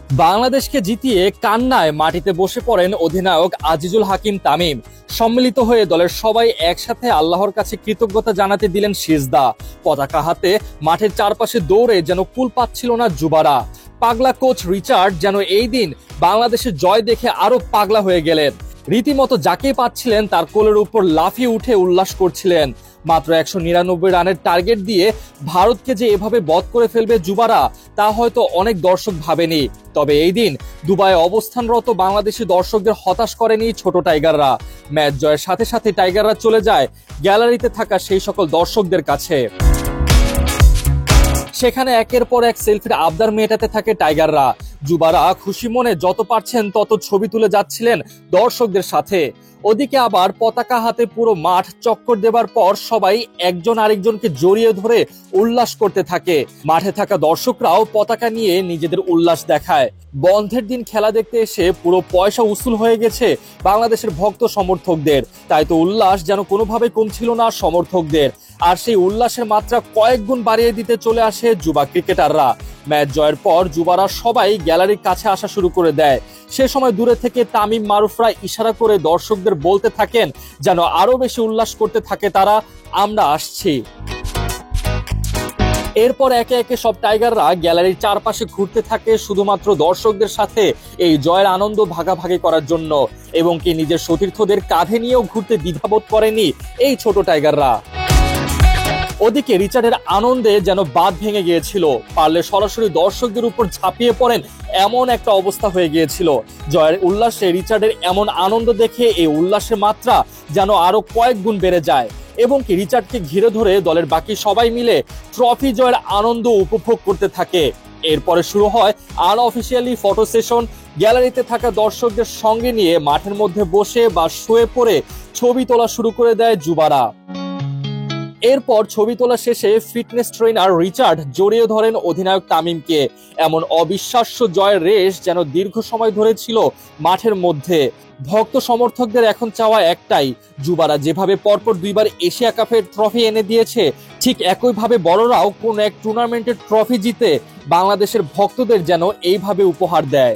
বাংলাদেশকে জিতিয়ে কান্নায় মাটিতে বসে পড়েন অধিনায়ক আজিজুল হাকিম তামিম। সম্মিলিত হয়ে দলের সবাই একসাথে আল্লাহর কাছে কৃতজ্ঞতা জানাতে দিলেন সিজদা। পতাকা হাতে মাঠের চারপাশে দৌড়ে যেন কুল পাচ্ছিল না যুবারা। পাগলা কোচ রিচার্ড যেন এই দিন বাংলাদেশের জয় দেখে আরো পাগলা হয়ে গেলেন। রীতিমতো যাকে পাচ্ছিলেন তার কোলের উপর লাফিয়ে উঠে উল্লাস করছিলেন। মাত্র 199 রানের টার্গেট দিয়ে ভারতকে যে এভাবে বধ করে ফেলবে যুবারা, তা হয়তো অনেক দর্শক ভাবেনি। তবে এই দিন দুবাইয়ে অবস্থানরত বাংলাদেশি দর্শকদের হতাশ করেনি ছোট টাইগাররা। ম্যাচ জয়ের সাথে সাথে টাইগাররা চলে যায় গ্যালারিতে থাকা সেই সকল দর্শকদের কাছে। সেখানে একের পর এক সেলফির আবদার মেটাতে থাকে টাইগাররা। যুবারা খুশি মনে যত পারছেন তত ছবি তুলে যাচ্ছিলেন দর্শকদের সাথে। ওদিকে আবার পতাকা হাতে পুরো মাঠ চক্কর দেবার পর সবাই একজন আরেকজনকে জড়িয়ে ধরে উল্লাস করতে থাকে। মাঠে থাকা দর্শকরাও পতাকা নিয়ে নিজেদের উল্লাস দেখায়। বন্ধের দিন খেলা দেখতে এসে পুরো পয়সা উসুল হয়ে গেছে বাংলাদেশের ভক্ত সমর্থকদের। তাই তো উল্লাস যেন কোনোভাবে কমছিল না সমর্থকদের। আর সেই উল্লাসের মাত্রা কয়েক গুণ বাড়িয়ে দিতে চলে আসে যুবা ক্রিকেটাররা। ম্যাচ জয়ের পর যুবারা সবাই গ্যালারির কাছে আসা শুরু করে দেয়। সে সময় দূরে থেকে তামিম মারুফরা ইশারা করে দর্শকদের বলতে থাকেন যেন আরো বেশি উল্লাস করতে থাকে তারা, আমরা আসছি। এরপর একে একে সব টাইগাররা গ্যালারির চারপাশে ঘুরতে থাকে শুধুমাত্র দর্শকদের সাথে এই জয়ের আনন্দ ভাগাভাগি করার জন্য। এবং কি নিজের সতীর্থদের কাঁধে নিয়েও ঘুরতে দ্বিধাবোধ করেনি এই ছোট টাইগাররা। ওদিকে রিচার্ডের আনন্দে যেন বাঁধ ভেঙে গিয়েছিল। পারলে সরাসরি দর্শকদের উপর ঝাঁপিয়ে পড়েন এমন একটা অবস্থা হয়ে গিয়েছিল। জয়ের উল্লাসে রিচার্ডের এমন আনন্দ দেখে এই উল্লাসের মাত্রা যেন আরো কয়েক গুণ বেড়ে যায়। এবং কি রিচার্ডকে ঘিরে ধরে দলের বাকি সবাই মিলে ট্রফি জয়ের আনন্দ উপভোগ করতে থাকে। এরপরে শুরু হয় আনঅফিসিয়ালি ফটো সেশন। গ্যালারিতে থাকা দর্শকদের সঙ্গে নিয়ে মাঠের মধ্যে বসে বা শুয়ে পড়ে ছবি তোলা শুরু করে দেয় যুবারা। এরপর ছবি তোলা শেষে ফিটনেস ট্রেনার রিচার্ড জড়িয়ে ধরেন অধিনায়ক তামিমকে। এমন অবিশ্বাস্য জয়ের রেশ যেন দীর্ঘ সময় ধরে ছিল মাঠের মধ্যে। ভক্ত সমর্থকদের এখন চাওয়া একটাই, যুবারা যেভাবে পরপর দুইবার এশিয়া কাপের ট্রফি এনে দিয়েছে, ঠিক একইভাবে বড়রাও কোন এক টুর্নামেন্টের ট্রফি জিতে বাংলাদেশের ভক্তদের যেন এইভাবে উপহার দেয়।